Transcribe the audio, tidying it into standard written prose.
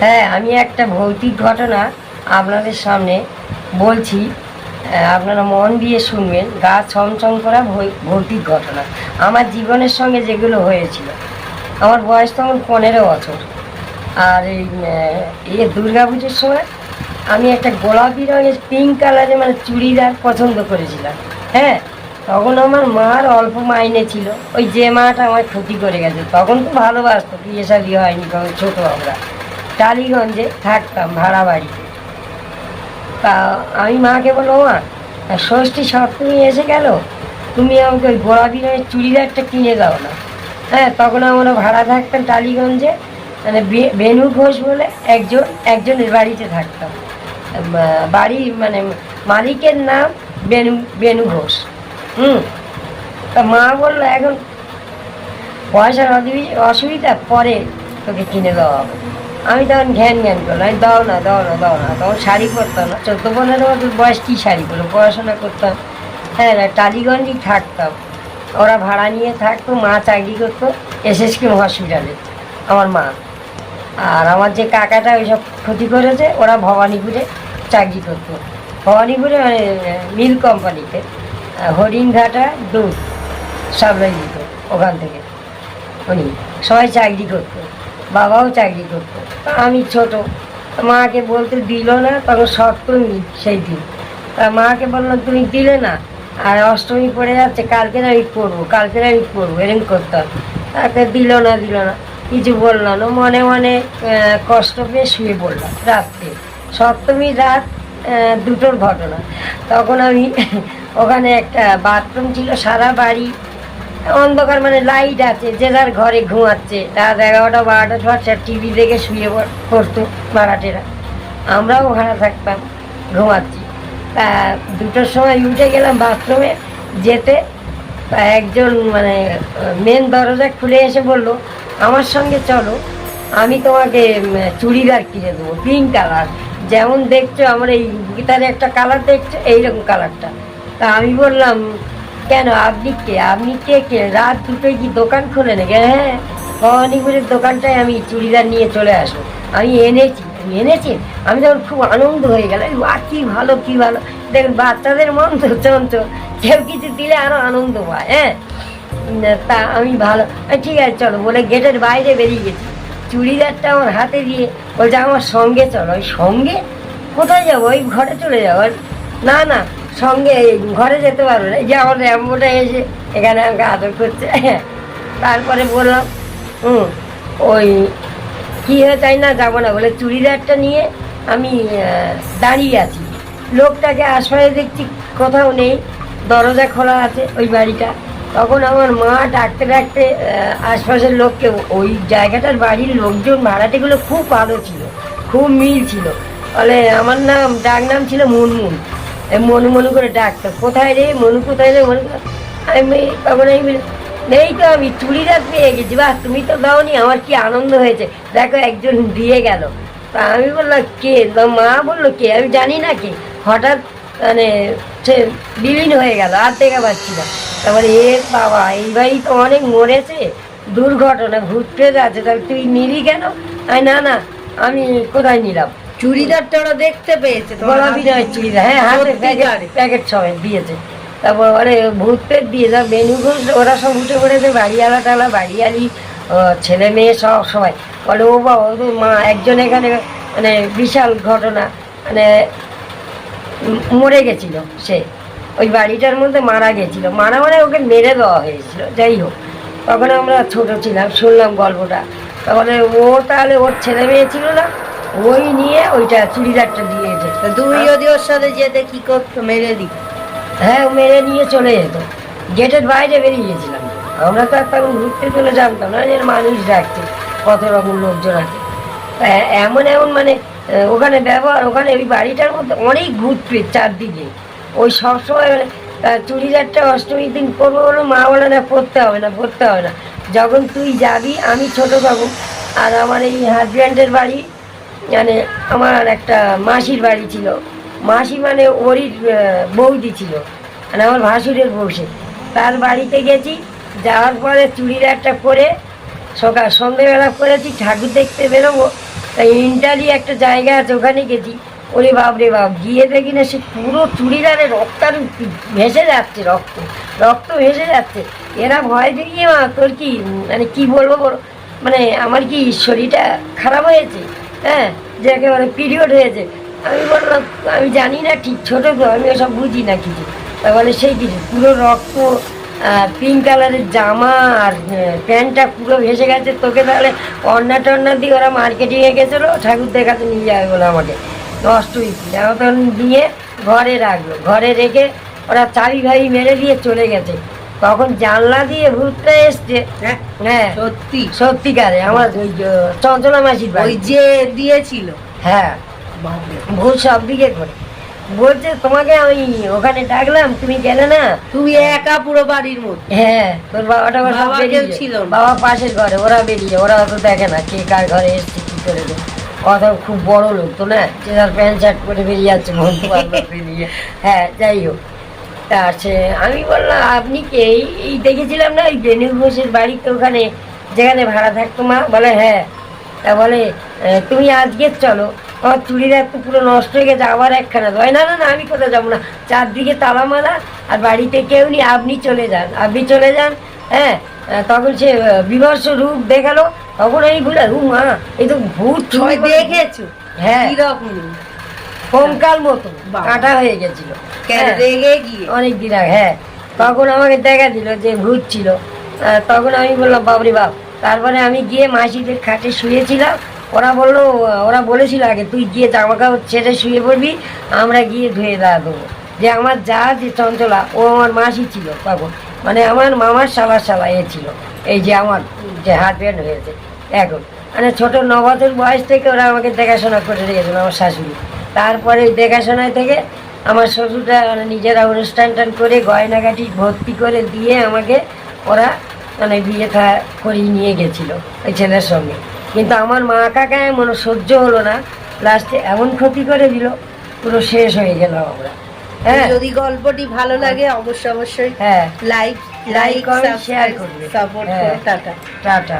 হ্যাঁ, আমি একটা ভৌতিক ঘটনা আপনাদের সামনে বলছি। আপনারা মন দিয়ে শুনবেন। গা ছমছম করা ভৌতিক ঘটনা আমার জীবনের সঙ্গে যেগুলো হয়েছিল। আমার বয়স তখন 15 বছর। আর এই দুর্গা পুজোর সময় আমি একটা গোলাপি রঙের পিঙ্ক কালারের মানে চুড়িদার পছন্দ করেছিলাম। হ্যাঁ, তখন আমার মার অল্প মাইনে ছিল। ওই যে মাটা আমার ক্ষতি করে গেছে, তখন তো ভালোবাসতো, বিয়ে শাদী হয়নি, তখন ছোটো আমরা টালিগঞ্জে থাকতাম ভাড়া বাড়িতে। তা আমি মাকে বলবো, মা ষষ্ঠী সপ্তমী এসে গেল, তুমি আমাকে ওই গোলাপি রঙের চুড়িদারটা কিনে দাও না। হ্যাঁ, তখন আমরা ভাড়া থাকতাম টালিগঞ্জে, মানে বেনু ঘোষ বলে একজনের বাড়িতে থাকতাম। বাড়ি মানে মালিকের নাম বেনু ঘোষ। তা মা বললো, এখন পয়সার অসুবিধা, পরে তোকে কিনে দেওয়া হবে। আমি তখন ঘ্যান করলাম, আমি দাও না দাও না দাও না। তখন শাড়ি পরতাম না, 14-15 বছর বয়স, কী শাড়ি পরলো, পড়াশোনা করতাম। হ্যাঁ, টালিগঞ্জেই থাকতাম। ওরা ভাড়া নিয়ে থাকতো, মা চাকরি করতো SSKM হসপিটালে, আমার মা। আর আমার যে কাকাটা ওইসব ক্ষতি করেছে, ওরা ভবানীপুরে চাকরি করতো। ভবানীপুরে মানে মিল কোম্পানিতে হরিণঘাটা দুধ সাপ্লাই দিত, ওখান থেকে উনি সবাই চাকরি করতো, বাবাও চাকরি করতো। আমি ছোট, মাকে বলতে দিল না, তখন সপ্তমী সেই দিন। তা মাকে বললাম, তুমি দিলে না, আর অষ্টমী পড়ে যাচ্ছে, কালকের আমি করবো, কালকের আমি করবো, এরকম করতাম। তাকে দিল না কিছু বললাম না, মনে মনে কষ্ট পেয়ে শুয়ে পড়লাম রাত্রে। সপ্তমীর রাত 2টোর ঘটনা। তখন আমি ওখানে একটা বাথরুম ছিল, সারা বাড়ি অন্ধকার, মানে লাইট আছে, যে যার ঘরে ঘুমাচ্ছে। রাত 11টা 12টা সময় টিভি দেখে শুয়ে পড়তো ভাড়াটেরা, আমরাও ভাড়া থাকতাম, ঘুমাচ্ছি। তা 2টোর সময় উঠে গেলাম বাথরুমে যেতে। তা একজন মানে মেন দরজা খুলে এসে বলল, আমার সঙ্গে চলো, আমি তোমাকে চুড়িদার কিনে দেবো, পিঙ্ক কালার, যেমন দেখছো আমার এই গিটারে একটা কালার দেখছো, এইরকম কালারটা। তা আমি বললাম, কেন, আপনি কে রাত 2টোয় কি দোকান খোলে নাকি? হ্যাঁ, ভবানীপুরের দোকানটায় আমি চুড়িদার নিয়ে চলে আসবো, আমি এনেছি। আমি তখন খুব আনন্দ হয়ে গেল, কী ভালো দেখুন, বাচ্চাদের মন তো চঞ্চল, কেউ কিছু দিলে আরও আনন্দ পায়। হ্যাঁ, তা আমি ভালো, ঠিক আছে চলো বলে গেটের বাইরে বেরিয়ে গেছি। চুড়িদারটা আমার হাতে দিয়ে বলছে, আমার সঙ্গে চলো। ওই সঙ্গে কোথায় যাবো? ওই ঘরে চলে যাবো। না না, সঙ্গে ঘরে যেতে পারবে না, এই যে আমার র্যাম্বোটা এসে এখানে আমাকে আদর করছে। তারপরে বললাম, ওই কী হয়ে তাই না, যাবো না বলে চুড়িদারটা নিয়ে আমি দাঁড়িয়ে আছি। লোকটাকে আশপাশে দেখছি কোথাও নেই, দরজা খোলা আছে ওই বাড়িটা। তখন আমার মা ডাকতে ডাকতে আশপাশের লোককে, ওই জায়গাটার বাড়ির লোকজন ভাড়াটেগুলো খুব ভালো ছিল, খুব মিল ছিল। বলে আমার ডাক নাম ছিল মুনমুন। মনু করে ডাকতো, কোথায় রে মনু, কোথায় রে মনু। তখন আমি এই তো আমি চুড়িদার পেয়ে গেছি, বাহ, তুমি তো দাওনি, আমার কি আনন্দ হয়েছে, দেখো একজন দিয়ে গেল। তা আমি বললাম, কে? মা বললো, কে? আমি জানি না কে। হঠাৎ মানে সে বিলীন হয়ে গেল, আর দেখা পাচ্ছি না। তারপরে বাবা, এই বাড়ি তো অনেক মরেছে, দুর্ঘটনা, ভূত প্রেত আছে, তাহলে তুই নিলি কেন? না না, আমি কোথায় নিলাম? চুড়িদারটা ওরা দেখতে পেয়েছে, গোলাপি নয় চুড়িদার, হ্যাঁ, হাতে প্যাকেট সবাই দিয়েছে। তারপর ওরে ভূত পেট দিয়ে যা বেনু ঘোষ, ওরা সব উঠে পড়েছে, বাড়িয়ালি ছেলে মেয়ে সবাই বলে, ও বাবা, ও মা একজন এখানে মানে বিশাল ঘটনা, মানে মরে গেছিল সে, ওই বাড়িটার মধ্যে মারা গেছিল, মানে ওকে মেরে দেওয়া হয়েছিল। যাই হোক, তখন আমরা ছোট ছিলাম, শুনলাম গল্পটা। তারপরে ও তাহলে ওর ছেলে মেয়ে ছিল না, ওই নিয়ে ওইটা চুড়িদারটা দিয়েছে। তুমি যদি ওর সাথে যেতে কি করতো? মেরে দিত? হ্যাঁ, মেরে নিয়ে চলে যেত। গেটের বাইরে বেরিয়ে গেছিলাম, আমরা তো আর তখন ঘুরতে চলে জানতাম না যে মানুষ ডাকছে, কত রকম লোকজন আছে। এমন মানে ওখানে ব্যবহার, ওখানে ওই বাড়িটার মধ্যে অনেক ভূত প্রেত চারদিকে। ওই সবসময় মানে চুড়িদারটা অষ্টমীর দিন করবো বলো, মা বলে না, পরতে হবে না। যখন তুই যাবি, আমি ছোট তখন, আর আমার এই হাজব্যান্ডের বাড়ি, মানে আমার একটা মাসির বাড়ি ছিল। মাসি মানে ওরই বৌদি ছিল, মানে আমার ভাসুরের বসে, তার বাড়িতে গেছি। যাওয়ার পরে চুড়িদারটা পরে সন্ধ্যেবেলা করেছি, ঠাকুর দেখতে বেরোবো, তাই ইন্টালি একটা জায়গা আছে, ওখানে গেছি। ওরে বাপ রে বাপ, গিয়ে দেখি না সে পুরো চুড়িদারে রক্তার ভেসে যাচ্ছে, রক্ত রক্ত ভেসে যাচ্ছে। এরা ভয় দেখিয়ে মা তোর কি মানে কি বলবো বলো, মানে আমার কি শরীরটা খারাপ হয়েছে, হ্যাঁ, যে একেবারে পিরিয়ড হয়েছে। আমি বললাম আমি জানি না ঠিক, ছোটো তো আমি ওসব বুঝি না কিছু। তা বলে সেই কিছু পুরো রক্ত, পিঙ্ক কালারের জামা আর প্যান্টটা পুরো ভেসে গেছে। তোকে তাহলে অন্না টন্না দিয়ে ওরা মার্কেটিংয়ে গেছিলো, ঠাকুর দেখাতে নিয়ে যাবে বলে আমাকে। নষ্ট হয়েছি জামা তখন দিয়ে ঘরে রাখলো, ঘরে রেখে ওরা চাবি ভাবি মেরে দিয়ে চলে গেছে। তখন জানলা দিয়ে ভূতটা এসছে। হ্যাঁ, হ্যাঁ সত্যি সত্যিকারে আমার ওই চঞ্চলা মাসির ওই বাড়ি। যে দিয়েছিল। হ্যাঁ, বাপরে। ভূত সব দিকে করে বলছে তোমাকে আমি ওখানে ডাকলাম তুমি গেলে না। তুমি একা পুরো বাড়ির মধ্যে। হ্যাঁ, তোর বাবাটা আবার সব বাবা বেরিয়ে কেউ ছিল না? বাবা পাশের ঘরে, ওরা বেরিয়ে, ওরা তো দেখে না কে কার ঘরে এসছে কি করে দেয়। কথা খুব বড় লোক তো না, যে তার প্যান্ট শার্ট পরে বেরিয়ে যাচ্ছে বন্ধু বান্ধব বেরিয়ে। হ্যাঁ, যাই হোক, তা সে আমি বললাম আপনি কে? এই দেখেছিলাম না ওই বেনু ঘোষের বাড়িতে ওখানে যেখানে ভাড়া থাকতো মা। বলে হ্যাঁ। তা বলে তুমি আজকে চলো, আমার চুড়িদার তো পুরো নষ্ট হয়ে গেছে, আবার একখানা হয়। না না না, আমি কোথাও যাবো না, চারদিকে তালা মারা, আর বাড়িতে কেউ নেই, আপনি চলে যান, আপনি চলে যান। হ্যাঁ, তখন সে বিভৎস রূপ দেখালো। তখন আমি বলে মা এই তো ভূত তুমি ছয় দেখে। দেখেছো? হ্যাঁ, কিরকম? কঙ্কাল মতো বাবা। কাটা হয়ে গেছিল। কেন হ্যাঁ, রেগে গিয়ে? অনেক দিন আগে। হ্যাঁ, তখন আমাকে দেখা দিল যে ভূত ছিল। তখন আমি বললাম বাবরে বাপ। তারপরে আমি গিয়ে মাসিদের খাটে শুয়েছিলাম। ওরা বললো, ওরা বলেছিল আগে তুই গিয়ে জামা কাপড় ছেড়ে শুয়ে পড়বি, আমরা গিয়ে ধুয়ে দেবো। যে আমার যা যে চঞ্চলা, ও আমার মাসি ছিল তখন, মানে আমার মামার শালার শালা এ ছিল, এই যে আমার যে হাজব্যান্ড হয়েছে এখন। মানে ছোটো 9 বছর বয়স থেকে ওরা আমাকে দেখাশোনা করে রেখেছিল, আমার শাশুড়ি। তারপরে ওই দেখাশোনায় থেকে আমার শ্বশুরটা মানে নিজেরা অনুষ্ঠান করে গয়নাগাটি ভর্তি করে দিয়ে আমাকে ওরা মানে বিয়ে করিয়ে নিয়ে গেছিলো ওই ছেলের সঙ্গে। কিন্তু আমার মা কাকা এমন সহ্য হলো না, লাস্টে এমন ক্ষতি করে দিল, পুরো শেষ হয়ে গেলাম আমরা। হ্যাঁ, যদি গল্পটি ভালো লাগে অবশ্যই হ্যাঁ, লাইক লাইক কমেন্ট শেয়ার করবে। সাপোর্ট হ্যাঁ, করো। টাটা। টাটা।